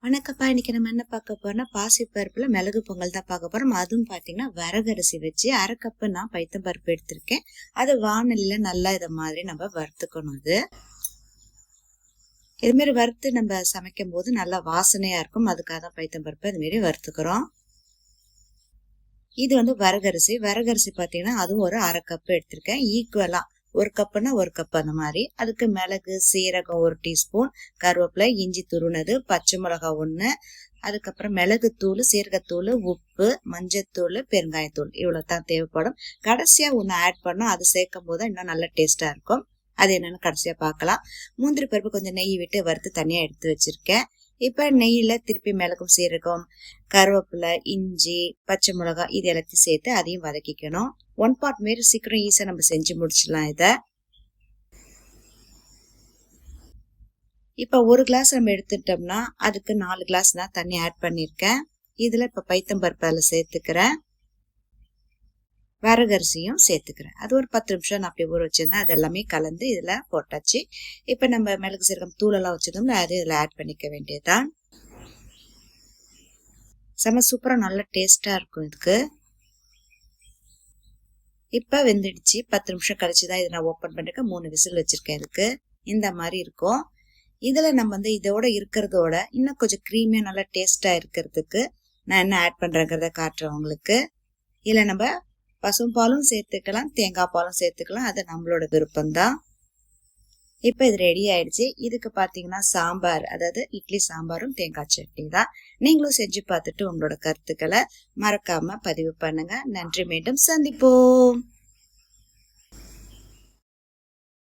வணக்கப்பா. இன்னைக்கு நம்ம என்ன பார்க்க போறோம்னா பாசிப்பருப்புல மிளகு பொங்கல் தான் பார்க்க போறோம். அதுவும் பாத்தீங்கன்னா வரகரிசி வச்சு 1/2 கப்பு நான் பைத்தம்பருப்பு எடுத்திருக்கேன். அது வாணலில நல்லா இதை மாதிரி நம்ம வறுத்துக்கணும். இது மாதிரி வறுத்து நம்ம சமைக்கும் போது நல்லா வாசனையா இருக்கும். அதுக்காக தான் பைத்தம்பருப்பு இது மாதிரி வறுத்துக்கிறோம். இது வரகரிசி பாத்தீங்கன்னா அதுவும் ஒரு 1/2 கப்பு எடுத்திருக்கேன். ஈக்குவலா 1 கப்புனா 1 கப் அந்த மாதிரி. அதுக்கு மிளகு, சீரகம் 1 டீஸ்பூன், கருவேப்பிலை, இஞ்சி துருனது, பச்சை மிளகாய் 1, அதுக்கப்புறம் மிளகுத்தூள், சீரகத்தூள், உப்பு, மஞ்சத்தூள், பெருங்காயத்தூள் இவ்வளவுதான் தேவைப்படும். கடைசியா ஒண்ணு ஆட் பண்ணோம். அது சேர்க்கும் போது இன்னும் நல்ல டேஸ்டா இருக்கும். அது என்னன்னு கடைசியா பார்க்கலாம். முந்திரி பருப்பு கொஞ்சம் நெய் விட்டு வறுத்து தனியா எடுத்து வச்சிருக்கேன். இப்ப நெய்யில திருப்பி மிளகும், சீரகம், கருவேப்பிலை, இஞ்சி, பச்சை மிளகாய் இது எல்லாத்தையும் சேர்த்து அதையும் வதக்கிக்கணும். 1 பார்ட் மாரி சீக்கிரம் ஈஸியா நம்ம செஞ்சு முடிச்சிடலாம். இப்ப 1 கிளாஸ் நம்ம எடுத்துட்டோம்னா அதுக்கு 4 கிளாஸ் நான் தண்ணி ஆட் பண்ணிருக்கேன். இதுல இப்ப பைத்தம்பருப்பு அதில் சேர்த்துக்கிறேன். வரகரிசியும் சேர்த்துக்கிறேன். அது ஒரு 10 நிமிஷம் நான் அப்படியே ஊற வச்சிருந்தேன். அது எல்லாமே கலந்து இதுல போட்டாச்சு. இப்ப நம்ம மிளகு, சீரகம், தூள் எல்லாம் வச்சிருந்தோம்ல அது இதுல ஆட் பண்ணிக்க வேண்டியதுதான். செம சூப்பரா நல்ல டேஸ்டா இருக்கும் இதுக்கு. இப்ப வெந்துடுச்சு. 10 நிமிஷம் கழிச்சுதான் இதை நான் ஓப்பன் பண்ணிருக்கேன். 3 விசில் வச்சிருக்கேன். இதுக்கு இந்த மாதிரி இருக்கும். இதுல நம்ம இதோட இருக்கிறதோட இன்னும் கொஞ்சம் கிரீமியா நல்லா டேஸ்டா இருக்கிறதுக்கு நான் என்ன ஆட் பண்றேங்கிறத காட்டுறேன் உங்களுக்கு. இல்ல நம்ம பசும்பாலும் சேர்த்துக்கலாம், தேங்காய் பாலும் சேர்த்துக்கலாம். அது நம்மளோட விருப்பம்தான். இப்ப இது ரெடி ஆயிடுச்சு. இதுக்கு பாத்தீங்கன்னா சாம்பார், அதாவது இட்லி சாம்பாரும் தேங்காய் சட்னி தான். நீங்களும் செஞ்சு பார்த்துட்டு உங்களோட கருத்துக்களை மறக்காம பதிவு பண்ணுங்க. நன்றி. மீண்டும் சந்திப்போம்.